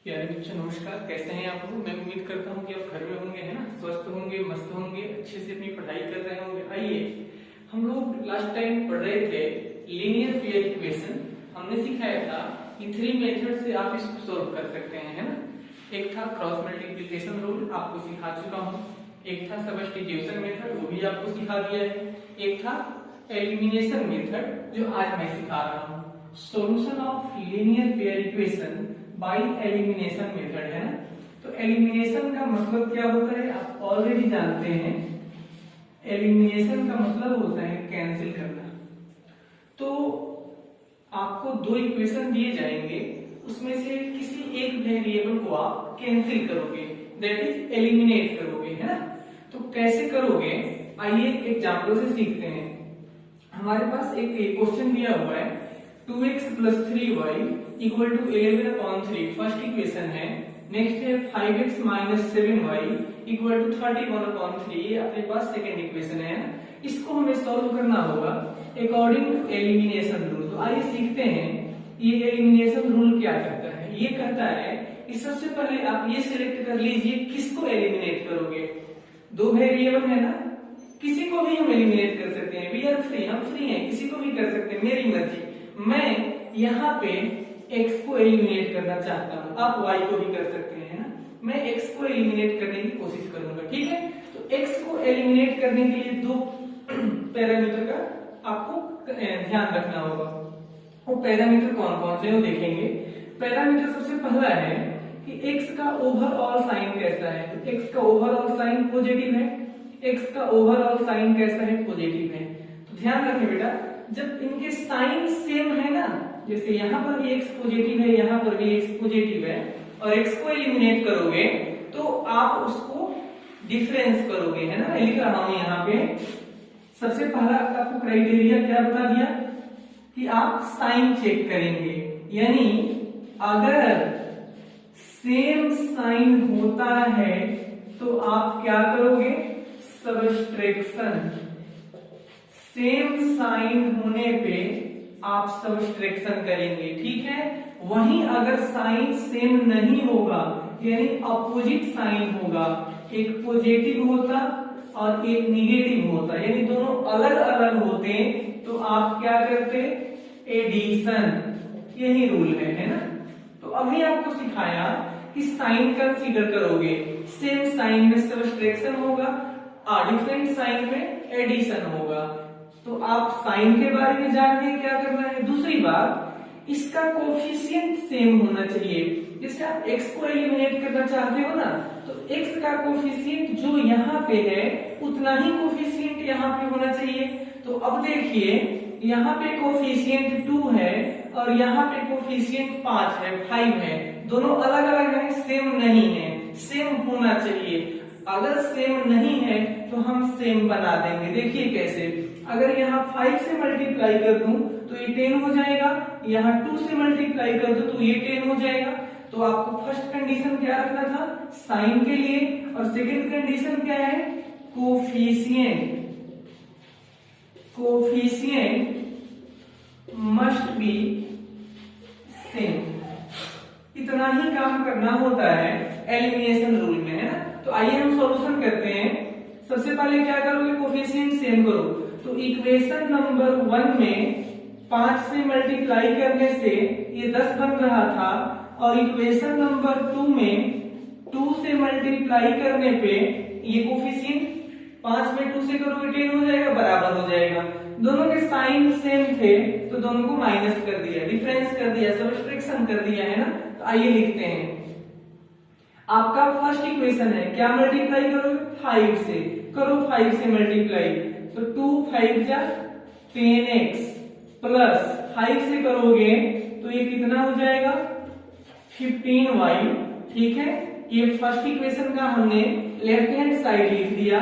प्यारे बच्चों नमस्कार। कैसे हैं आप लोग? मैं उम्मीद करता हूँ कि आप घर में होंगे, है ना, स्वस्थ होंगे, मस्त होंगे, अच्छे से अपनी पढ़ाई कर रहे होंगे। आइए, हम लोग लास्ट टाइम पढ़ रहे थे लीनियर पेयर इक्वेशन। हमने सिखाया था कि 3 मेथड से आप इसको सोल्व कर सकते हैं, है ना। एक था क्रॉस मल्टीप्लिकेशन रूल, आपको सिखा चुका हूँ। एक था सब्स्टिट्यूशन मेथड, वो भी आपको सिखा दिया है। एक था एलिमिनेशन मेथड, जो आज मैं सिखा रहा हूँ। Solution of linear pair equation by elimination method, है ना। तो एलिमिनेशन का मतलब क्या होता है आप ऑलरेडी जानते हैं। एलिमिनेशन का मतलब होता है कैंसिल करना। तो आपको 2 इक्वेशन दिए जाएंगे, उसमें से किसी एक वेरिएबल को आप कैंसिल करोगे, दैट इज एलिमिनेट करोगे, है ना। तो कैसे करोगे, आइए एग्जांपल से सीखते हैं। हमारे पास एक क्वेश्चन दिया हुआ है 2x + 3y = 11/3, फर्स्ट इक्वेशन है। नेक्स्ट है 5x - 7y = 31/3, ये अपने पास सेकंड इक्वेशन है। इसको हमें सॉल्व करना होगा अकॉर्डिंग टू एलिमिनेशन रूल। तो आइए सीखते हैं ये एलिमिनेशन रूल क्या कहता है। ये कहता है कि सबसे पहले आप ये सिलेक्ट कर लीजिए किसको एलिमिनेट करोगे। 2 वेरिएबल है ना, किसी को भी हम एलिमिनेट कर सकते हैं। वी आर फ्री, हम फ्री हैं, किसी को भी कर सकते हैं, मेरी मर्जी। मैं यहाँ पे x को एलिमिनेट करना चाहता हूँ, आप y को भी कर सकते हैं, है ना। मैं x को एलिमिनेट करने की कोशिश करूंगा, ठीक है। तो x को एलिमिनेट करने के लिए 2 पैरामीटर का आपको ध्यान रखना होगा। वो पैरामीटर कौन कौन से वो देखेंगे। पैरामीटर सबसे पहला है कि x का ओवरऑल साइन कैसा है। तो x का ओवरऑल साइन पॉजिटिव है, x का ओवरऑल साइन कैसा है, पॉजिटिव है। तो ध्यान रखें बेटा, जब इनके साइन सेम है ना, जैसे यहाँ पर भी x पॉजिटिव है, यहाँ पर भी x पॉजिटिव है, और x को एलिमिनेट करोगे तो आप उसको डिफरेंस करोगे, है ना। मैं लिख रहा हूं यहाँ पे, सबसे पहला आपको क्राइटेरिया क्या बता दिया कि आप साइन चेक करेंगे, यानी अगर सेम साइन होता है तो आप क्या करोगे, सबट्रैक्शन। सेम साइन होने पे आप सबट्रैक्शन करेंगे, ठीक है। वहीं अगर साइन सेम नहीं होगा, यानी अपोजिट साइन होगा, एक पॉजिटिव होता और एक निगेटिव होता, यानी दोनों अलग अलग होते, तो आप क्या करते, एडिशन। यही रूल है ना। तो अभी आपको सिखाया कि साइन कंसीडर करोगे, सेम साइन में सबट्रैक्शन होगा और डिफरेंट साइन में एडिशन होगा। तो आप साइन के बारे में जान गए क्या करना है। दूसरी बात, इसका कोफिशिएंट सेम होना चाहिए। जैसे आप x को एलिमिनेट करना चाहते हो ना, तो x का कोफिशिएंट जो यहाँ पे है उतना ही कोफिशिएंट यहाँ पे होना चाहिए। तो अब देखिए, यहाँ पे कोफिशिएंट 2 है और यहाँ पे कोफिशिएंट 5 है, 5 है, दोनों अलग अलग है, सेम नहीं है। सेम होना चाहिए। अगर सेम नहीं है तो हम सेम बना देंगे। देखिए कैसे, अगर यहाँ 5 से मल्टीप्लाई कर दूं तो ये 10 हो जाएगा, यहाँ 2 से मल्टीप्लाई कर दूं तो ये 10 हो जाएगा। तो आपको फर्स्ट कंडीशन क्या रखना था साइन के लिए, और सेकंड कंडीशन क्या है, coefficient. Coefficient must be same. इतना ही काम करना होता है एलिमिनेशन रूल में, है ना। तो आइए हम सॉल्यूशन करते हैं। सबसे पहले क्या करोगे, कोफिशिएंट सेम करो। तो इक्वेशन नंबर 1 में 5 से मल्टीप्लाई करने से ये 10 बन रहा था, और इक्वेशन नंबर 2 में 2 से मल्टीप्लाई करने पे ये कोफिशिएंट 5 में 2 से करोगे 10 हो जाएगा, बराबर हो जाएगा। दोनों के साइन सेम थे तो दोनों को माइनस कर दिया, डिफरेंस कर दिया, सबट्रैक्शन कर दिया, है ना। तो आइए लिखते हैं। आपका फर्स्ट इक्वेशन है, क्या मल्टीप्लाई करोगे, 5 से करो, 5 से मल्टीप्लाई, तो 2 5 जा 10x प्लस 5 से करोगे तो ये कितना हो जाएगा, 15y, ठीक है। ये फर्स्ट इक्वेशन का हमने लेफ्ट हैंड साइड लिख दिया।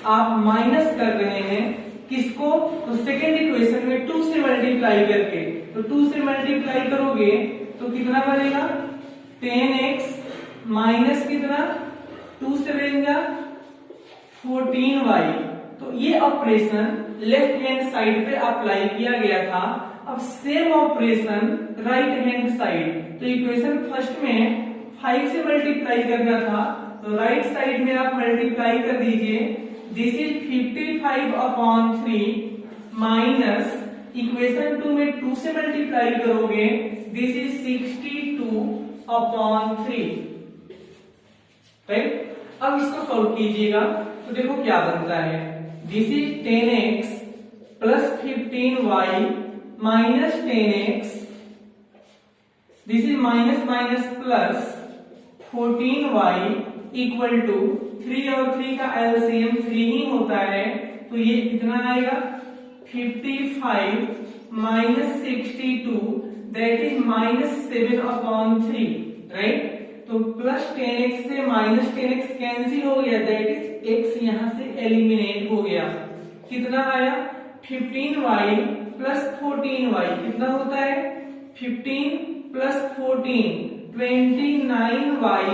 आप माइनस कर रहे हैं किसको, तो सेकेंड इक्वेशन में 2 से मल्टीप्लाई करके, तो 2 से मल्टीप्लाई करोगे तो कितना बनेगा, 10x माइनस कितना, 2 से बनेगा 14y। तो ये ऑपरेशन लेफ्ट हैंड साइड पे अप्लाई किया गया था। अब same operation right hand side, तो इक्वेशन फर्स्ट में 5 से मल्टीप्लाई करना था, तो राइट साइड में आप मल्टीप्लाई कर दीजिए। दिस इज 55/3 माइनस इक्वेशन 2 में 2 से मल्टीप्लाई करोगे, दिस इज 62/3। राइट, अब इसको सॉल्व कीजिएगा तो देखो क्या बनता है। This is 10x plus 15y minus 10x, this is minus minus plus 14y equal to 3 और 3 का एलसीएम 3 ही होता है, तो ये कितना आएगा 55 minus 62 that is minus 7/3। Right, तो प्लस 10x से माइनस 10x कैंसिल हो गया, दैट इज x यहां से एलिमिनेट हो गया। कितना आया 15y प्लस 14y कितना होता है 15 plus 14 29y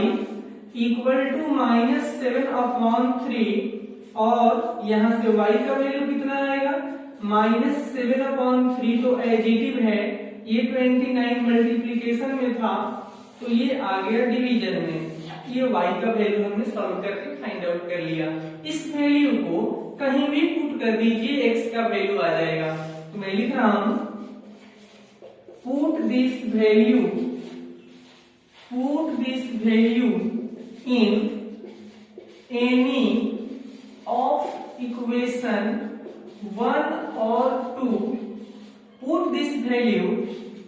equal to minus 7/3, और यहां से y का वैल्यू कितना आएगा माइनस 7/3, तो एडिटिव है ये 29 मल्टीप्लीकेशन में था, तो ये आ गया डिवीजन में। ये y का वैल्यू हमने सॉल्व करके फाइंड आउट कर लिया। इस वैल्यू को कहीं भी पुट कर दीजिए, x का वैल्यू आ जाएगा। तो मैं लिख रहा हूं put this value in any of equation 1 और 2, put this value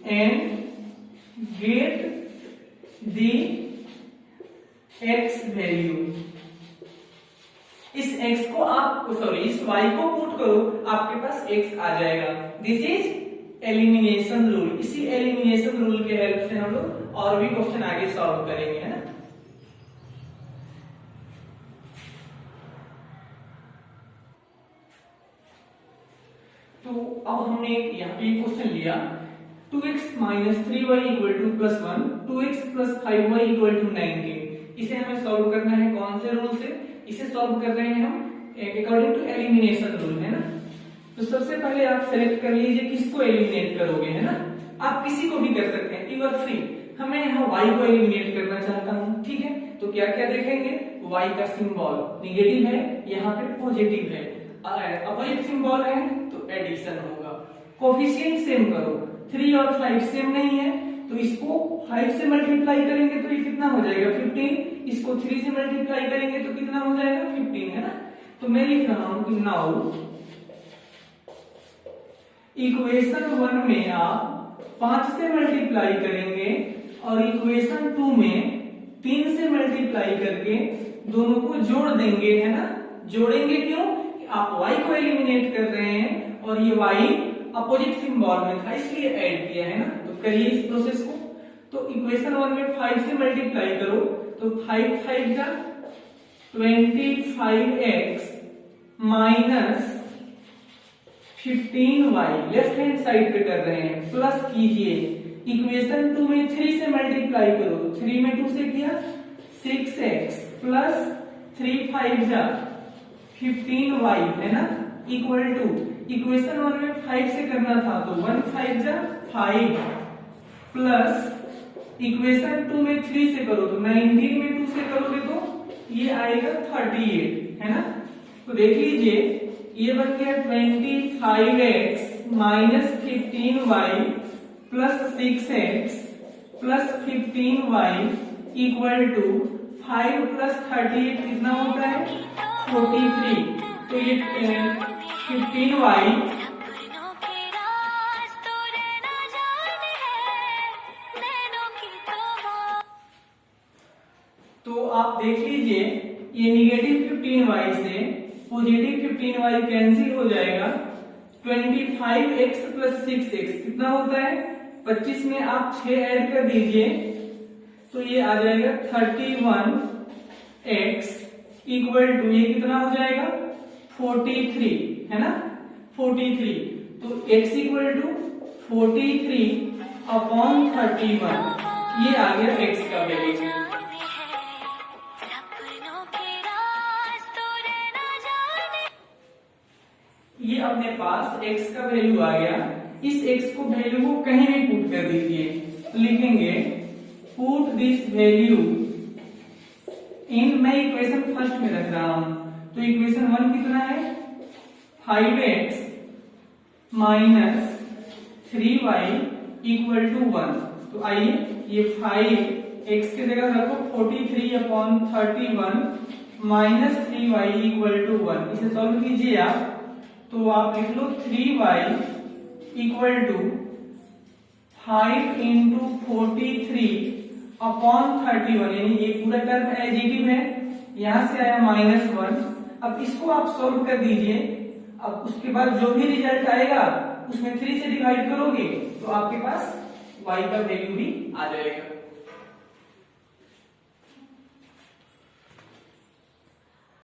and get the x value. इस x को आप इस y को पुट करो, आपके पास x आ जाएगा। This is elimination rule. इसी एलिमिनेशन रूल के हेल्प से हम लोग और भी क्वेश्चन आगे सॉल्व करेंगे, है ना। तो अब हमने यहाँ पे क्वेश्चन लिया 2x minus 3y equal to plus 1, 2x plus 5y equal to 19। इसे हमें सॉल्व करना है कौन से रूल से, इसे सॉल्व कर रहे हैं हम अकॉर्डिंग टू एलिमिनेशन रूल, है ना। तो सबसे पहले आप सेलेक्ट कर लीजिए किसको एलिमिनेट करोगे, है ना। आप किसी को भी कर सकते हैं, यू आर फ्री। हमें यहाँ y को एलिमिनेट करना चाहता हूँ, ठीक है। तो क्या क्या देखेंगे, y का सिंबल निगेटिव है, यहाँ पे पॉजिटिव है, अपोजिट सिंबल है तो एडिशन होगा। कोफिशिएंट सेम करो, 3 और 5 सेम नहीं है, तो इसको 5 से मल्टीप्लाई करेंगे तो ये कितना हो जाएगा 15, इसको 3 से मल्टीप्लाई करेंगे तो कितना हो जाएगा 15, है ना। तो मैं लिख रहा हूं कि नाउ इक्वेशन 1 में आप 5 से मल्टीप्लाई करेंगे और इक्वेशन 2 में 3 से मल्टीप्लाई करके दोनों को जोड़ देंगे, है ना। जोड़ेंगे क्यों, आप y को एलिमिनेट कर रहे हैं और ये y अपोजिट सिंबल में था इसलिए ऐड किया, है ना। तो करिए इस प्रोसेस को। तो इक्वेशन 1 में 5 से मल्टीप्लाई करो तो 5 5 जा 25x minus 15y left hand side पे कर रहे हैं, प्लस कीजिए इक्वेशन 2 में 3 से मल्टीप्लाई करो तो 3 में 2 से किया 6x प्लस 3 5 जा 15y, है ना, इक्वल टू इक्वेशन 1 में 5 से करना था तो 1 5 जा 5 प्लस इक्वेशन 2 में 3 से करो तो 19 में 2 से करोगे तो ये आएगा 38, है ना। तो देख लीजिए ये बन गया 25x minus 15y plus 6x plus 15y equal to 5 plus 38 कितना होता है 43। तो ये 15y तो आप देख लीजिए ये निगेटिव 15y से पॉजिटिव 15y कैंसिल हो जाएगा। 25x प्लस 6x कितना होता है 25 में आप 6 ऐड कर दीजिए तो ये आ जाएगा 31x इक्वल टू ये कितना हो जाएगा 43, है ना 43। तो x इक्वल टू 43/31 ये आ गया x का वैल्यू। ये अपने पास x का वैल्यू आ गया। इस x को वैल्यू को कहीं भी पुट कर दीजिए तो लिखेंगे पुट दिस वैल्यू इन, मैं इक्वेशन फर्स्ट में रख रहा हूं, तो इक्वेशन 1 कितना है 5x minus 3y equal to 1। तो आइए ये 5x की जगह रखो 43/31 माइनस 3y इक्वल टू 1, इसे सॉल्व कीजिए आप, तो आप लिख लो 3y इक्वल टू 5 इंटू 43/31, यानी ये पूरा टर्म एडिटिव है, यहां से आया -1। अब इसको आप सॉल्व कर दीजिए, अब उसके बाद जो भी रिजल्ट आएगा उसमें 3 से डिवाइड करोगे तो आपके पास y का वैल्यू भी आ जाएगा।